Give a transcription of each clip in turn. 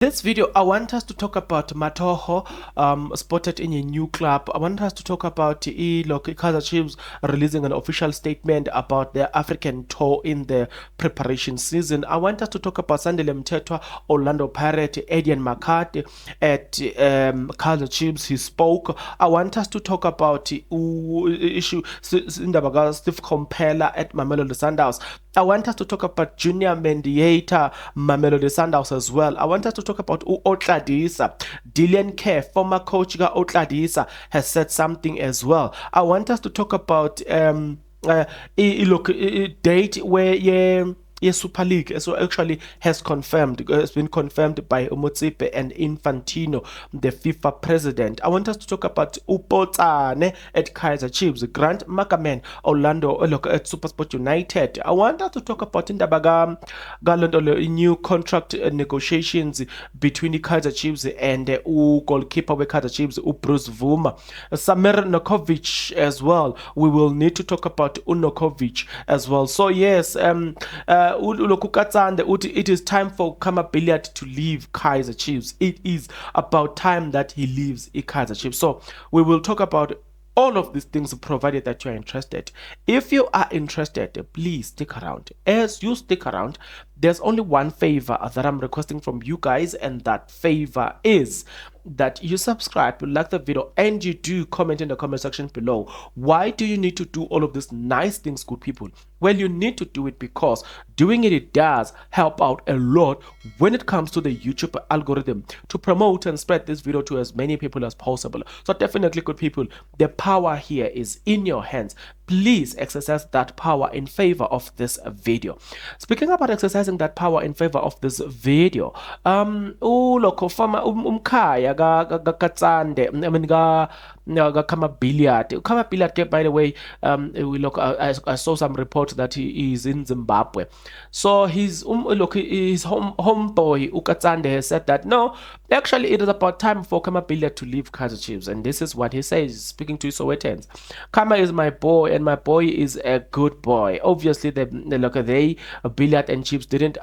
This video, I want us to talk about Matoho, spotted in a new club. I want us to talk about Kaizer Chiefs releasing an official statement about their African tour in the preparation season. I want us to talk about Mthethwa, Orlando Pirates, Fabian McCarthy at Kaizer Chiefs. He spoke. I want us to talk about issue Steve Compella at Mamelodi Sundowns. I want us to talk about Junior Mendieta, Mamelodi Sundowns as well. I want us to talk about Otladisa. Dillian Kerr, former coach Otladisa, has said something as well. I want us to talk about date where Super League so actually has been confirmed by Motsepe and Infantino, the FIFA president. I want us to talk about Postane at Kaizer Chiefs, Grant Margeman, Orlando at SuperSport United. I want us to talk about new contract negotiations between the Kaizer Chiefs and goalkeeper with Kaizer Chiefs, Bvuma. Samir Nokovic as well. We will need to talk about Unokovic as well. So yes, it is time for Khama Billiat to leave Kaizer Chiefs. It is about time that he leaves Kaizer Chiefs. So we will talk about all of these things provided that you are interested. If you are interested, please stick around. As you stick around, there's only one favor that I'm requesting from you guys, and that favor is that you subscribe, you like the video, and you do comment in the comment section below. Why do you need to do all of these nice things, good people? Well, you need to do it because doing it does help out a lot when it comes to the YouTube algorithm to promote and spread this video to as many people as possible. So definitely, good people, the power here is in your hands. Please exercise that power in favor of this video. Speaking about exercising that power in favor of this video, umkhaya katsande, I mean Khama Billiat. Khama Billiat, by the way, I saw some reports that he is in Zimbabwe. So his homeboy Ukatsande has said that no, actually it is about time for Khama Billiat to leave Kaizer Chiefs, and this is what he says, speaking to Sowetan's. Khama is my boy, and my boy is a good boy. Obviously, Billiat and Chiefs didn't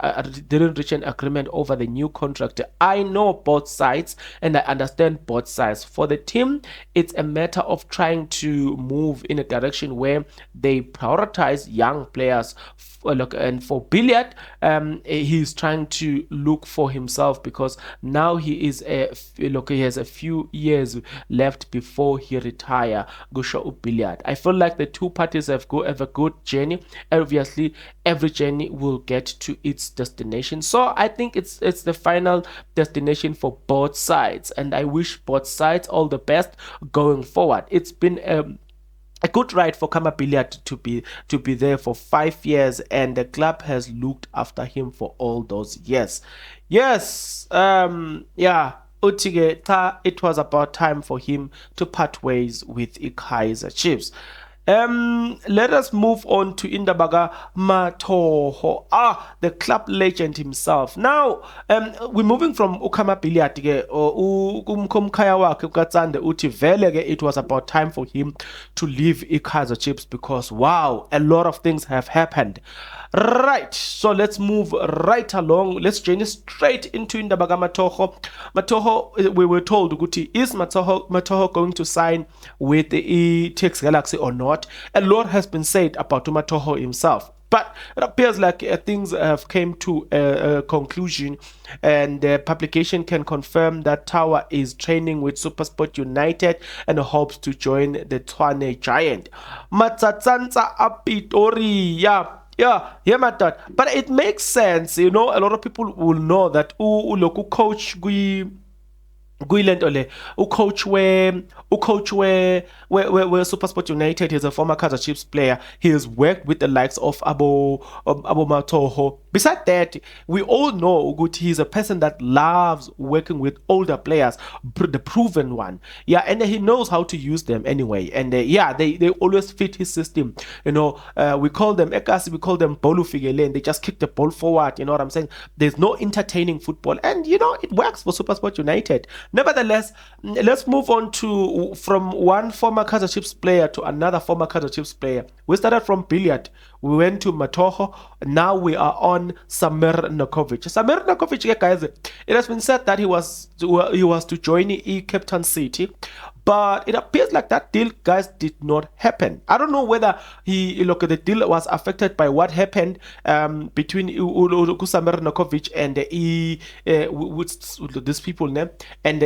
reach an agreement over the new contract. I know both sides, and I understand both sides. For the team, it's a matter of trying to move in a direction where they prioritize young players. And for Billiat, he's trying to look for himself because now he has a few years left before he retire. Gusho Billiat. I feel like the two parties have a good journey. Obviously, every journey will get to its destination. So I think it's the final destination for both sides, and I wish both sides all the best going forward. It's been a good ride for Khama Billiat to be there for 5 years, and the club has looked after him for all those years. Yes, yeah. It was about time for him to part ways with Kaizer Chiefs. Let us move on to Indabaga Matoho, the club legend himself. Now, we're moving from Khama Billiat, it was about time for him to leave Kaizer Chiefs because wow, a lot of things have happened. Right, so let's move right along. Let's journey straight into Indabaga Matoho. Matoho, we were told, Guti, is Matoho going to sign with the TX Galaxy or not? A lot has been said about Matoho himself, but it appears like things have came to a conclusion, and the publication can confirm that Tower is training with SuperSport United and hopes to join the Tshwane Giant. Matsatsantsa Apitori, yeah, my dad. But it makes sense, a lot of people will know that coach coach where SuperSport United is a former Kaizer Chiefs player. He has worked with the likes of Abo Matoho. Besides that, we all know he's a person that loves working with older players, the proven one. Yeah, and he knows how to use them anyway. And they always fit his system. We call them Ekasi, we call them Bolu Figele, they just kick the ball forward. You know what I'm saying? There's no entertaining football, and it works for SuperSport United. Nevertheless, let's move on to from one former Kaizer Chiefs player to another former Kaizer Chiefs player. We started from Billiat, we went to Matoho, now we are on Samir Nakovic. Samir Nakovic, guys, it has been said that he was to join Cape Town City, but it appears like that deal, guys, did not happen. I don't know whether the deal was affected by what happened between Samir Nakovic and these people name and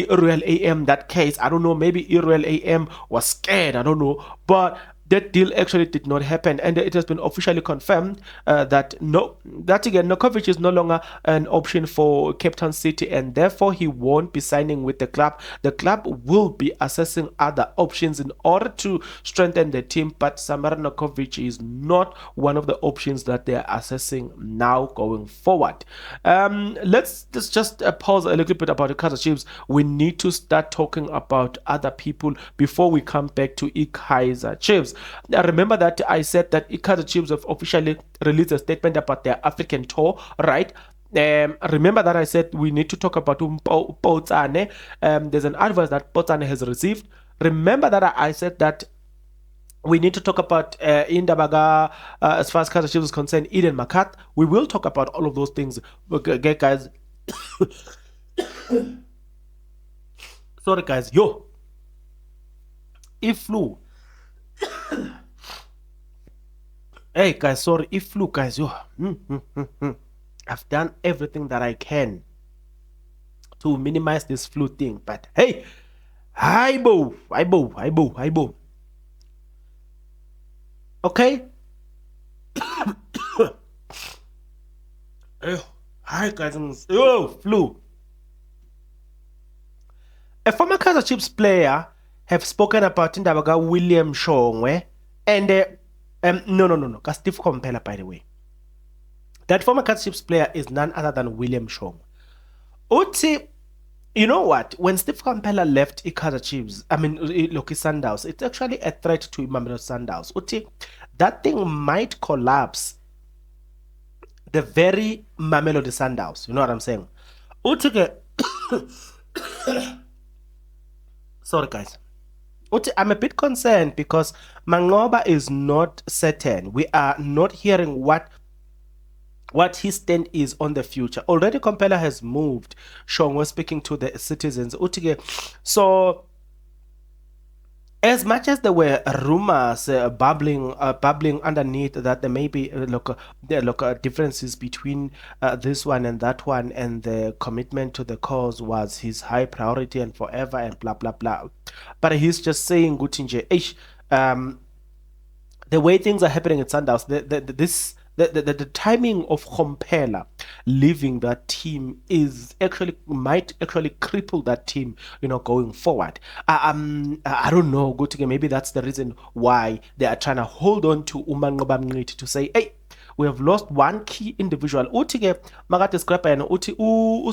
Royal AM. That case, I don't know. Maybe Royal AM was scared. I don't know, but that deal actually did not happen, and it has been officially confirmed that Nakovic is no longer an option for Cape Town City, and therefore he won't be signing with the club. The club will be assessing other options in order to strengthen the team, but Samir Nakovic is not one of the options that they are assessing now going forward. Let's just pause a little bit about the Kaizer Chiefs. We need to start talking about other people before we come back to Kaizer Chiefs. Now, remember that I said that Kaizer Chiefs have officially released a statement about their African tour, right? Remember that I said we need to talk about Postane. There's an advice that Postane has received. Remember that I said that we need to talk about Indabaga as far as Kaizer Chiefs is concerned, Eden McCarthy. We will talk about all of those things. Okay, guys. Sorry, guys. Flu. Hey guys, sorry, flu, guys. I've done everything that I can to minimize this flu thing, but hey, hi bo. Okay. Hi guys, flu. A former Kaizer Chiefs player have spoken about Indabaga William Shongwe and no, Steve Komphela, by the way. That former Kaizer Chiefs player is none other than William Shongwe. Uti, you know what? When Steve Komphela left Kaizer Chiefs, Sundowns, it's actually a threat to Mamelodi Sundowns. Uti, that thing might collapse the very Mamelodi Sundowns. You know what I'm saying? Uti, sorry guys. I'm a bit concerned because Mangoba is not certain. We are not hearing what his stand is on the future. Already Komphela has moved. Sean was speaking to the citizens. So as much as there were rumors bubbling underneath that there may be differences between this one and that one, and the commitment to the cause was his high priority and forever and blah blah blah, but he's just saying Gutinje, the way things are happening at Sundowns, the timing of Komphela leaving that team might actually cripple that team, going forward. I don't know, maybe that's the reason why they are trying to hold on to Umangoba Mngqithi to say, hey, we have lost one key individual. Uti-ke makade scrapper yena uthi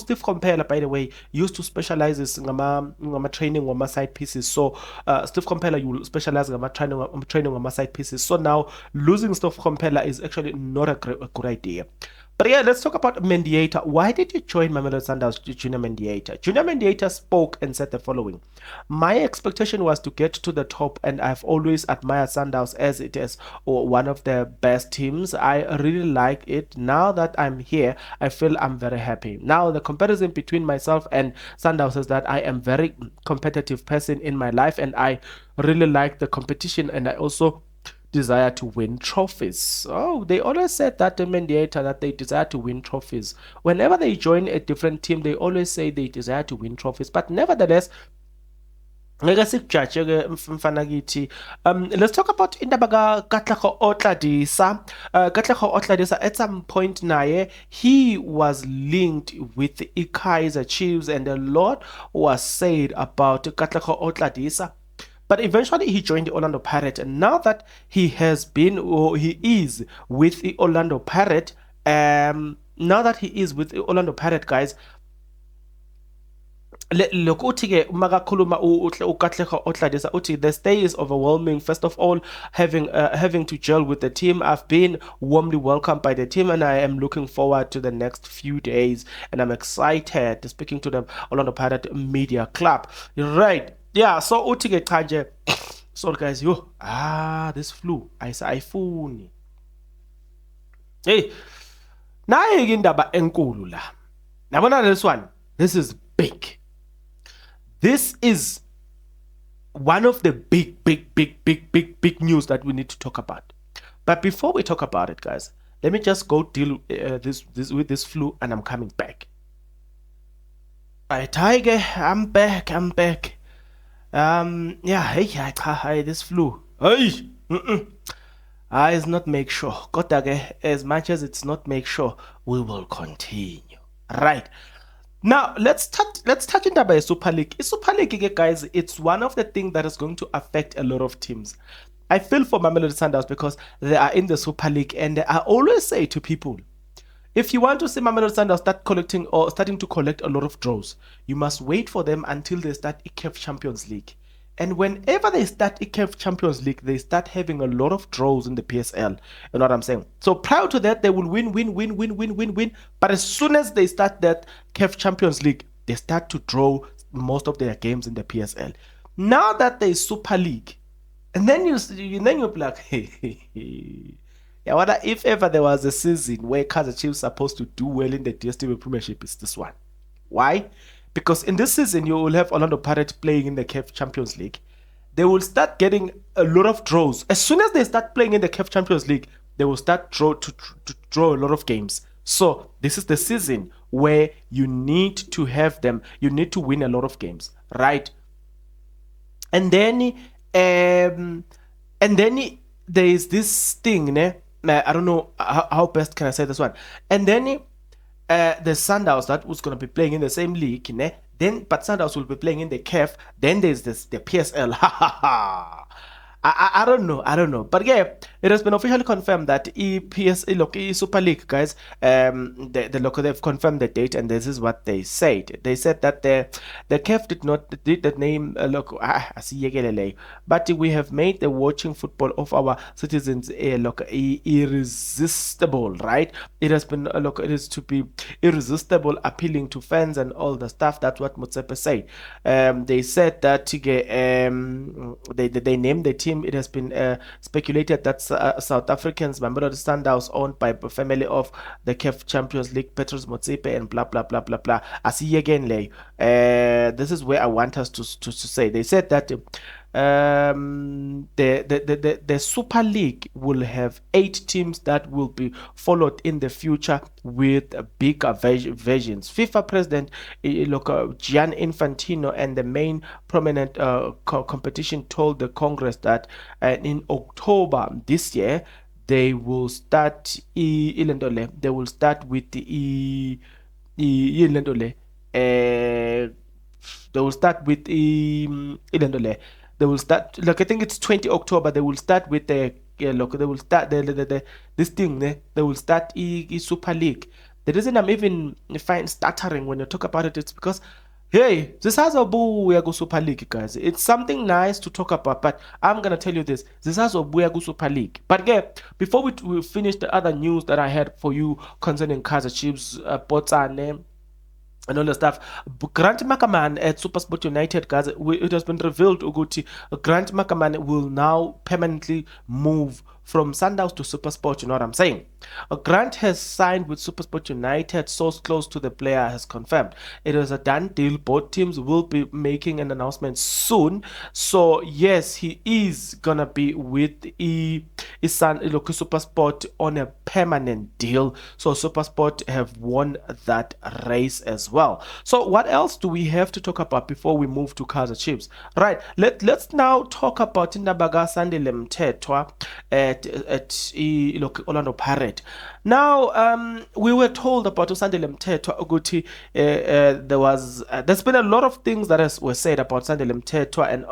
Steve Komphela, by the way, used to specialize ngama training ngama side pieces. So Steve Komphela, you specialize ngama training ngama side pieces. So now losing Steve Komphela is actually not a good idea. But yeah, let's talk about Mendieta. Why did you join Mamelodi Sundowns, Junior Mendieta? Junior Mendieta spoke and said the following: my expectation was to get to the top, and I've always admired Sundowns as it is one of the best teams. I really like it. Now that I'm here, I feel I'm very happy. Now, the comparison between myself and Sundowns is that I am very competitive person in my life, and I really like the competition, and I also desire to win trophies. Oh, they always said that in Mendieta, that they desire to win trophies. Whenever they join a different team, they always say they desire to win trophies. But nevertheless, let's talk about Indabaga Katlego Otladisa. Katlego Otladisa, at some point naye, he was linked with the Kaizer Chiefs, and a lot was said about Katlego Otladisa. But eventually he joined the Orlando Pirates, and now that he is with the Orlando Pirates, guys, Look, uthi-ke makakhuluma uKatlego Otladisa uthi the stay is overwhelming. First of all, having to gel with the team. I've been warmly welcomed by the team, and I am looking forward to the next few days. And I'm excited speaking to them Orlando Pirate Media Club. Right? Yeah. So uthi-ke cha nje. So guys, this flu ayifuni. Hey, naye indaba enkulu la. Nabona this one. This is big. This is one of the big news that we need to talk about. But before we talk about it, guys, let me just go deal with this flu, and I'm coming back. Right, Tiger, I'm back. Hey, this flu. Hey, it's not make sure. Kodwa-ke, as much as it's not make sure, we will continue. Right. Now let's touch into the Super League. Super League, guys, it's one of the things that is going to affect a lot of teams. I feel for Mamelodi Sundowns because they are in the Super League, and I always say to people, if you want to see Mamelodi Sundowns start collecting or starting to collect a lot of draws, you must wait for them until they start ICAF Champions League. And whenever they start ICAF Champions League, they start having a lot of draws in the PSL. You know what I'm saying? So prior to that, they will win. But as soon as they start that CAF Champions League, they start to draw most of their games in the PSL. Now that there is Super League, and then you're like, yeah, what if ever there was a season where Kaizer Chiefs supposed to do well in the DStv Premiership, it's this one. Why? Because in this season, you will have Orlando Pirates playing in the CAF Champions League. They will start getting a lot of draws. As soon as they start playing in the CAF Champions League, they will start to draw a lot of games. So this is the season where you need to have them. You need to win a lot of games, right? And then there is this thing, I don't know how best can I say this one. And then the Sundowns that was going to be playing in the same league, but Sundowns will be playing in the CAF. Then there's the PSL. I don't know. But yeah, it has been officially confirmed that Super League, guys, they've confirmed the date, and this is what they said. They said that the CAF did the name but we have made the watching football of our citizens irresistible, right? It has been it is to be irresistible, appealing to fans and all the stuff. That's what Mthethwa said. They said that they named the team. It has been speculated that South Africans, Mamelodi Sundowns, owned by the family of the CAF Champions League, Petrus Motsepe, and blah blah blah blah blah. I see again, this is where I want us to say. They said that the Super League will have 8 teams that will be followed in the future with bigger versions. FIFA President Gian Infantino and the main prominent competition told the Congress that in October this year they will start with the they will start with they will start, I think it's 20 October. They will start with they will start this thing. They will start Super League. The reason I'm even stuttering when you talk about it, it's because hey, this has a boo go Super League, guys. It's something nice to talk about, but I'm gonna tell you this has a go Super League. But yeah, before we finish the other news that I had for you concerning Kaizer Chiefs, Postane, and all the stuff, Grant Margeman at SuperSport United, guys, it has been revealed Uguti Grant Margeman will now permanently move from Sundowns to SuperSport. You know what I'm saying? Grant has signed with SuperSport United. Source close to the player has confirmed it is a done deal. Both teams will be making an announcement soon. So yes, he is gonna be with his son SuperSport on a permanent deal. So SuperSport have won that race as well. So what else do we have to talk about before we move to Kaizer Chiefs? Right, let's now talk about Indabaga Sandile Mthethwa at Orlando Pirates. Now, we were told about Sandile Mthethwa Uguti. There's been a lot of things that were said about Sandile Mthethwa and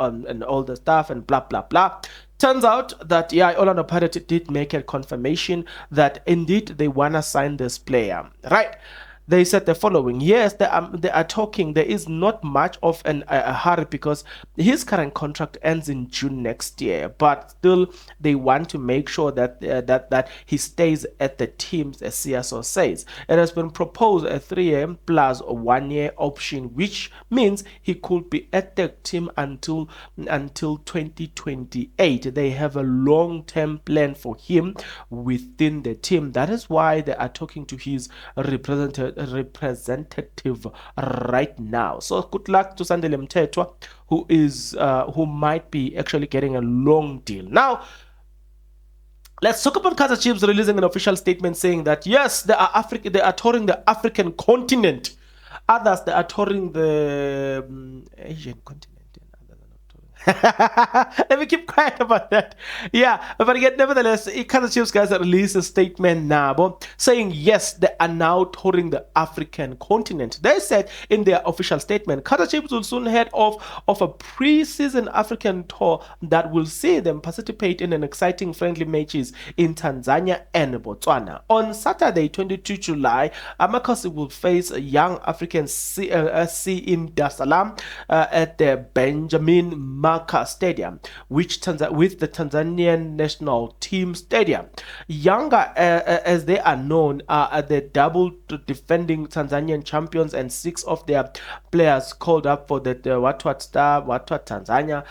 all the stuff and blah blah blah. Turns out that Orlando Pirates did make a confirmation that indeed they wanna sign this player. Right. They said the following: yes, they are talking. There is not much of a hurry because his current contract ends in June next year, but still they want to make sure that that he stays at the teams, as CSO says. It has been proposed a 3 year plus a 1 year option, which means he could be at the team until 2028. They have a long-term plan for him within the team. That is why they are talking to his representative right now. So good luck to Sandile Mthethwa, who might be actually getting a long deal. Now, let's talk about Kaizer Chiefs releasing an official statement saying that yes, they are touring the African continent. Others, they are touring the Asian continent. Let me keep quiet about that. Yeah, but again, nevertheless, Kaizer Chiefs guys released a statement now saying yes, they are now touring the African continent. They said in their official statement, Kaizer Chiefs will soon head off of a pre-season African tour that will see them participate in an exciting friendly matches in Tanzania and Botswana. On Saturday, 22 July, Amakosi will face a young African SC in Dar es Salaam at the Benjamin Stadium, with the Tanzanian national team stadium. Yanga, as they are known, are the double defending Tanzanian champions, and 6 of their players called up for the Tanzania.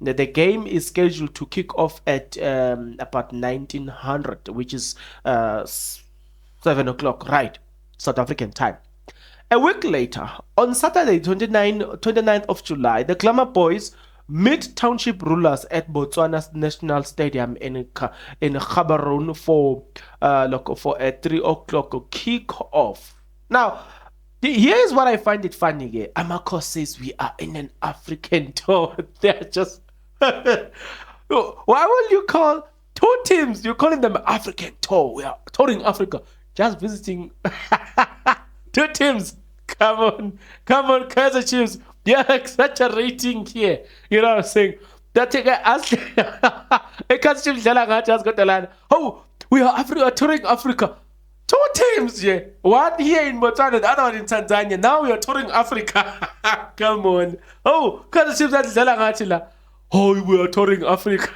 The game is scheduled to kick off at about 1900, which is 7 o'clock, right, South African time. A week later, on Saturday, 29th of July, the Glamour Boys meet Township Rulers at Botswana's National Stadium in Gaborone for a 3 o'clock kick-off. Now, here's what I find it funny here. Amako says we are in an African tour. They're just... Why will you call 2 teams? You're calling them African tour. We are touring Africa. Just visiting 2 teams. Come on, Kaizer Chiefs. You're exaggerating here. You know what I'm saying? That thing I asked. Kaizer Chiefs just got the line. Oh, we are touring Africa. 2 teams, yeah. One here in Botswana, the other one in Tanzania. Now we are touring Africa. Come on. Oh, Kaizer Chiefs that's the oh, we are touring Africa.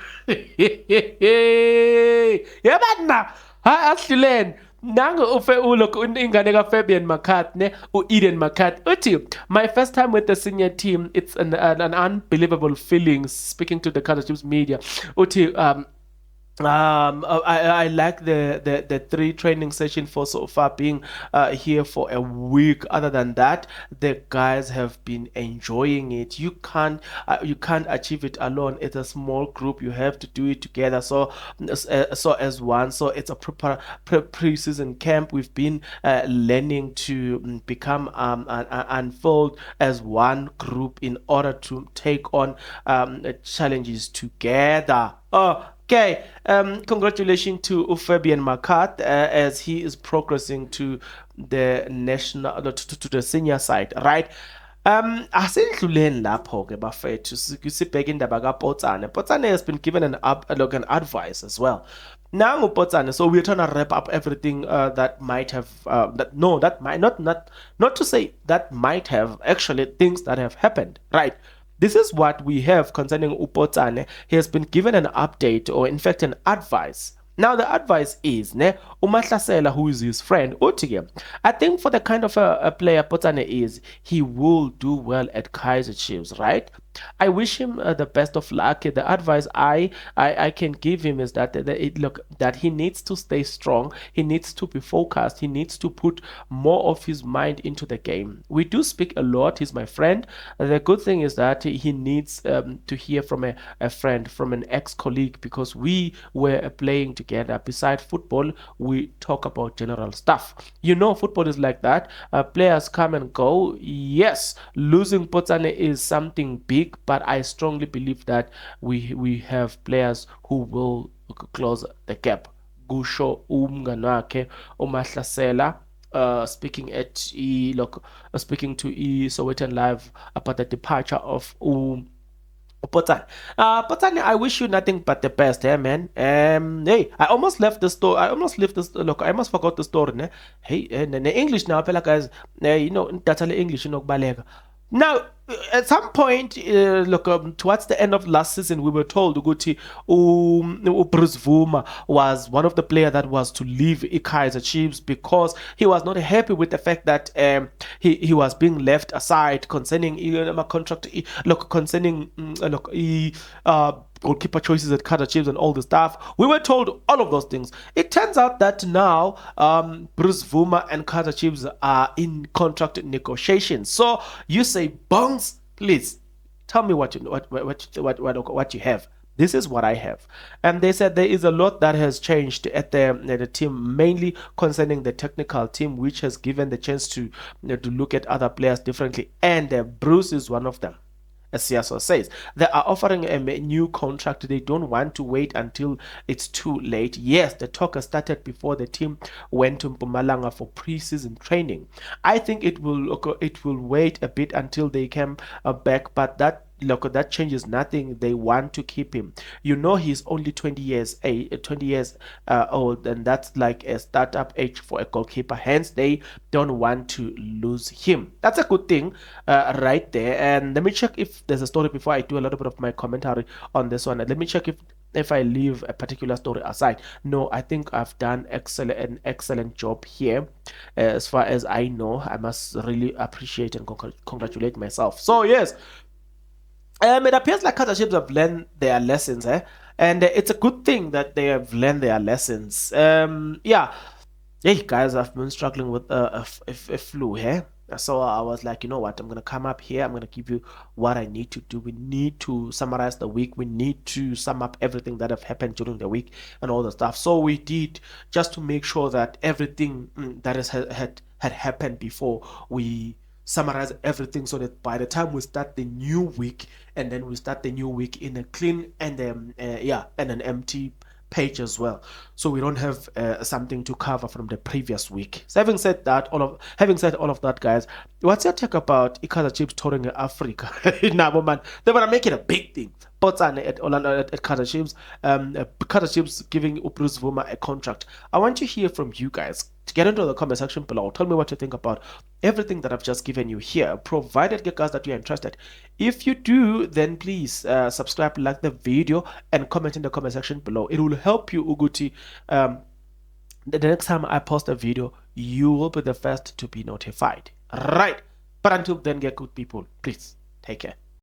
Yeah, man. I actually Nango ingane ka Fabian McCarthy Eden McCarthy uthi my first time with the senior team, it's an unbelievable feeling. Speaking to the Kaizer Chiefs media uthi I like the 3 training sessions for so far, being here for a week. Other than that, the guys have been enjoying it. You can't achieve it alone. It's a small group. You have to do it together. So as one. So it's a proper pre-season camp. We've been learning to become unfold as one group in order to take on challenges together. Okay, congratulations to Fabian McCarthy as he is progressing to the national to the senior side, right? Asendluleni lapho ke bafethu sibheke indaba kaPostane. Postane has been given an advice as well. Now Postane, so we're trying to wrap up everything that might have that might not to say that might have actually things that have happened, right? This is what we have concerning Postane. He has been given an update, or in fact an advice. Now the advice is Umahlasela, who is his friend, Utige. I think for the kind of a player Postane is, he will do well at Kaizer Chiefs, right? I wish him the best of luck. The advice I can give him is that that he needs to stay strong. He needs to be focused. He needs to put more of his mind into the game. We do speak a lot. He's my friend. The good thing is that he needs to hear from a friend, from an ex-colleague, because we were playing together. Besides football, we talk about general stuff. You know, football is like that. Players come and go. Yes, losing Postane is something big, but I strongly believe that we have players who will close the gap. Gusho umnganake Umahlasela speaking to Sowetan Live about the departure of Potane, I wish you nothing but the best, man. Hey, I almost left the store. I almost left this. Look, I almost forgot the story, ne? Hey, English now, pela guys. That's all English, balega. Now, at some point, look, towards the end of last season, we were told Uguti Bvuma was one of the players that was to leave Kaizer Chiefs because he was not happy with the fact that he was being left aside concerning my contract. Look, concerning goalkeeper choices at Kaizer Chiefs and all the stuff. We were told all of those things. It turns out that now Bvuma and Kaizer Chiefs are in contract negotiations. So you say, Bongs, please tell me what you have. This is what I have. And they said there is a lot that has changed at the team, mainly concerning the technical team, which has given the chance to look at other players differently. And Bruce is one of them. As Siaso says, they are offering a new contract. They don't want to wait until it's too late. Yes, the talk has started before the team went to Mpumalanga for pre-season training. I think it will wait a bit until they come back, but that changes nothing. They want to keep him. He's only 20 years old, and that's like a startup age for a goalkeeper. Hence, they don't want to lose him. That's a good thing, right there. And let me check if there's a story before I do a little bit of my commentary on this one. Let me check if I leave a particular story aside. No, I think I've done an excellent job here. As far as I know, I must really appreciate and congratulate myself. So yes. It appears like Kaizer Chiefs have learned their lessons, and it's a good thing that they have learned their lessons. Yeah. Hey guys, I've been struggling with a flu here. So I was like, you know what? I'm gonna come up here. I'm gonna give you what I need to do. We need to summarize the week. We need to sum up everything that have happened during the week and all the stuff. So we did, just to make sure that everything that had happened before, we summarize everything so that by the time we start the new week, and then we start the new week in a clean and and an empty page as well, so we don't have something to cover from the previous week. So having said all of that, guys, what's your take about Kaizer Chiefs touring Africa? Nah, man, they want to make it a big thing. Postane at Kaizer Chiefs, Kaizer Chiefs giving Bvuma a contract. I want to hear from you guys. Get into the comment section below. Tell me what you think about everything that I've just given you here, provided, guys, that you're interested. If you do, then please subscribe, like the video, and comment in the comment section below. It will help you, Uguti. The next time I post a video, you will be the first to be notified. Right. But until then, get good people. Please take care.